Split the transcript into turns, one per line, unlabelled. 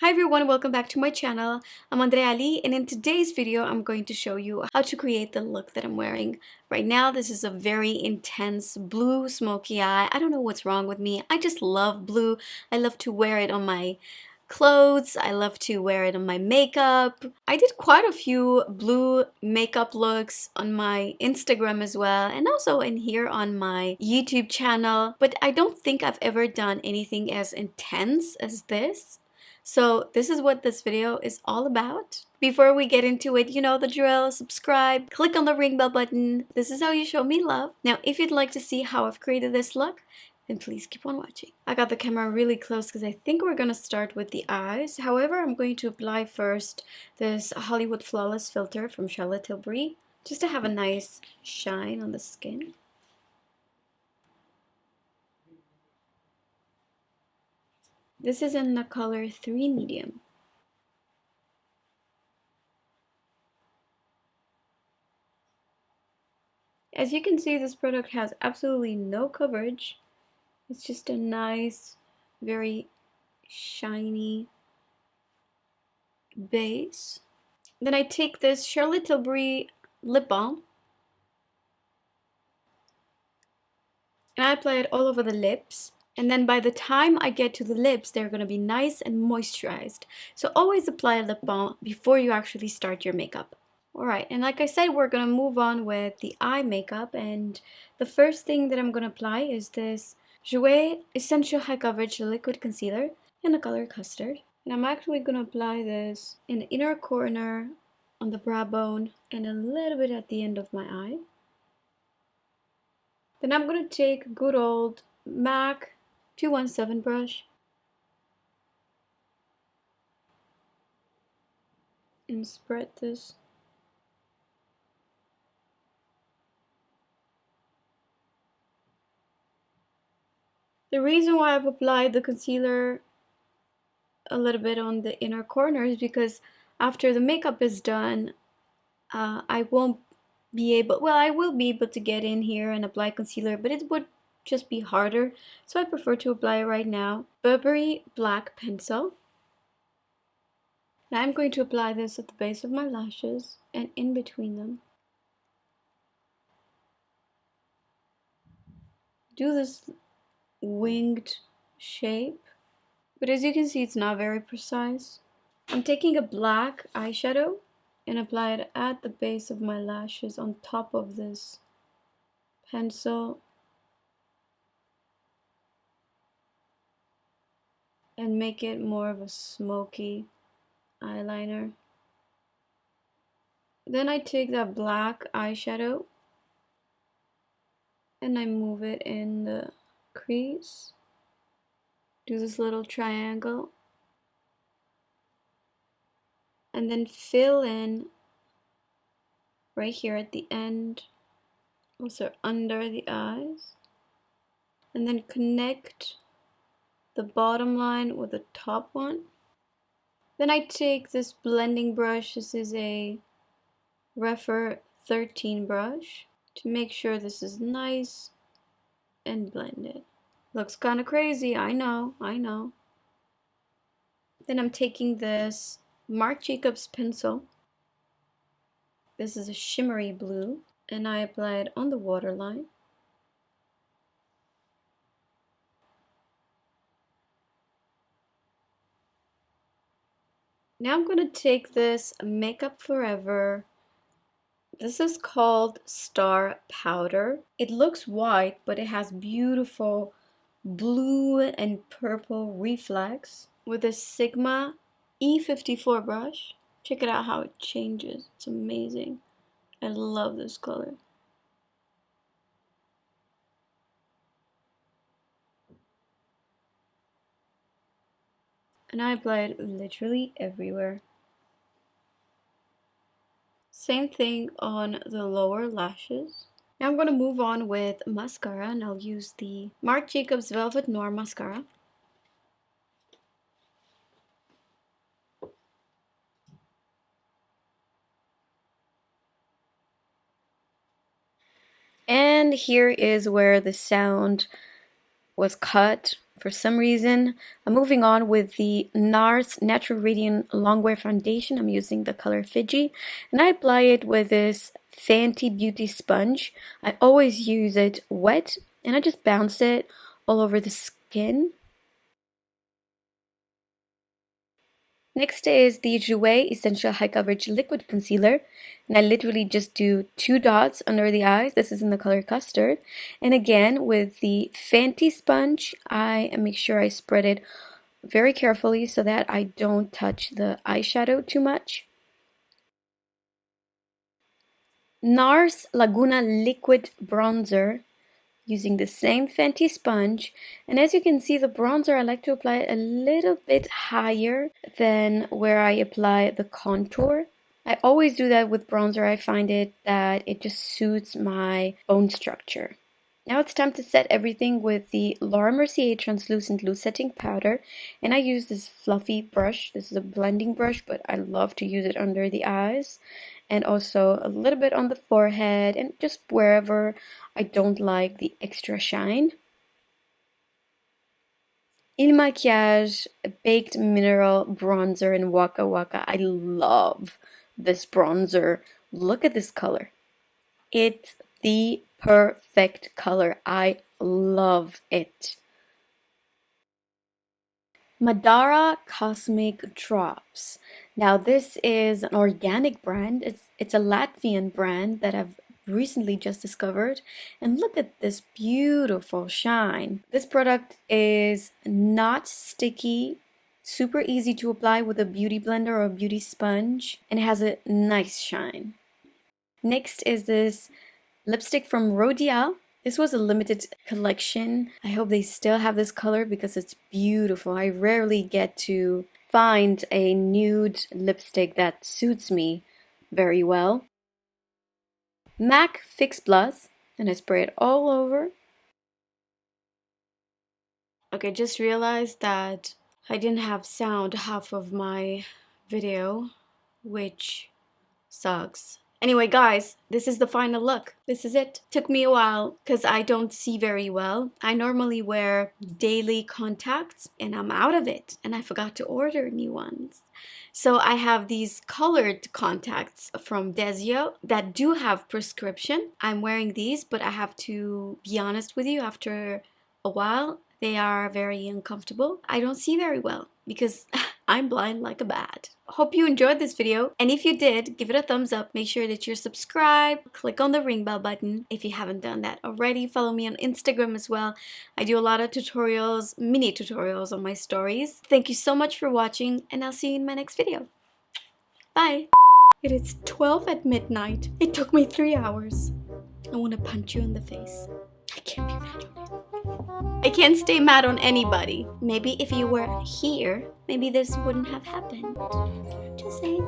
Hi everyone, welcome back to my channel. I'm Andreea and in today's video I'm going to show you how to create the look that I'm wearing. Right now this is a very intense blue smoky eye. I don't know what's wrong with me. I just love blue. I love to wear it on my clothes. I love to wear it on my makeup. I did quite a few blue makeup looks on my Instagram as well and also in here on my YouTube channel, but I don't think I've ever done anything as intense as this. So this is what this video is all about. Before we get into it, you know the drill. Subscribe, click on the ring bell button. This is how you show me love. Now, if you'd like to see how I've created this look, then please keep on watching. I got the camera really close because I think we're gonna start with the eyes. However, I'm going to apply first this Hollywood Flawless filter from Charlotte Tilbury, just to have a nice shine on the skin. This is in the color 3 medium. As you can see, this product has absolutely no coverage. It's just a nice, very shiny base. Then I take this Charlotte Tilbury lip balm and I apply it all over the lips. And then by the time I get to the lips, they're going to be nice and moisturized. So always apply a lip balm before you actually start your makeup. Alright, and like I said, we're going to move on with the eye makeup. And the first thing that I'm going to apply is this Jouer Essential High Coverage Liquid Concealer in the color Custard. And I'm actually going to apply this in the inner corner, on the brow bone, and a little bit at the end of my eye. Then I'm going to take a good old MAC 217 brush and spread this. The reason why I've applied the concealer a little bit on the inner corner is because after the makeup is done, I won't be able, well, I will be able to get in here and apply concealer, but it would just be harder. So I prefer to apply it right now. Burberry Black Pencil. Now I'm going to apply this at the base of my lashes and in between them. Do this winged shape, but as you can see, it's not very precise. I'm taking a black eyeshadow and apply it at the base of my lashes on top of this pencil and make it more of a smoky eyeliner. Then I take that black eyeshadow and I move it in the crease. Do this little triangle and then fill in right here at the end, also under the eyes, and then connect the bottom line with the top one. Then I take this blending brush, this is a Refer 13 brush, to make sure this is nice and blended. Looks kind of crazy, I know. Then I'm taking this Marc Jacobs pencil. This is a shimmery blue, and I apply it on the waterline. Now I'm going to take this Makeup Forever. This is called Star Powder. It looks white, but it has beautiful blue and purple reflex with a Sigma E54 brush. Check it out how it changes. It's amazing. I love this color. And I apply it literally everywhere. Same thing on the lower lashes. Now I'm going to move on with mascara, and I'll use the Marc Jacobs Velvet Noir Mascara. And here is where the sound was cut. For some reason, I'm moving on with the NARS Natural Radiant Longwear Foundation. I'm using the color Fiji, and I apply it with this Fenty Beauty sponge. I always use it wet, and I just bounce it all over the skin. Next is the Jouer Essential High Coverage Liquid Concealer, and I literally just do 2 dots under the eyes. This is in the color Custard. And again, with the Fenty sponge, I make sure I spread it very carefully so that I don't touch the eyeshadow too much. NARS Laguna Liquid Bronzer, using the same Fenty sponge, and as you can see, the bronzer I like to apply a little bit higher than where I apply the contour. I always do that with bronzer. I find that it just suits my bone structure. Now it's time to set everything with the Laura Mercier Translucent Loose Setting Powder, and I use this fluffy brush. This is a blending brush, but I love to use it under the eyes and also a little bit on the forehead and just wherever I don't like the extra shine. Il Maquillage Baked Mineral Bronzer in Waka Waka. I love this bronzer. Look at this color. It's the perfect color. I love it. Madara Cosmic Drops. Now this is an organic brand. It's a Latvian brand that I've recently just discovered, and look at this beautiful shine. This product is not sticky, super easy to apply with a beauty blender or a beauty sponge, and it has a nice shine. Next is this lipstick from Rodial. This was a limited collection. I hope they still have this color because it's beautiful. I rarely get to find a nude lipstick that suits me very well. MAC Fix Plus, and I spray it all over. Okay, just realized that I didn't have sound half of my video, which sucks. Anyway, guys, this is the final look. This is it. Took me a while because I don't see very well. I normally wear daily contacts and I'm out of it, and I forgot to order new ones. So I have these colored contacts from Desio that do have prescription. I'm wearing these, but I have to be honest with you, after a while, they are very uncomfortable. I don't see very well because I'm blind like a bat. Hope you enjoyed this video, and if you did, give it a thumbs up. Make sure that you're subscribed. Click on the ring bell button if you haven't done that already. Follow me on Instagram as well. I do a lot of tutorials, mini tutorials on my stories. Thank you so much for watching, and I'll see you in my next video. Bye! It is 12 at midnight. It took me 3 hours. I want to punch you in the face. I can't be mad on you. I can't stay mad on anybody. Maybe if you were here, maybe this wouldn't have happened. Just saying.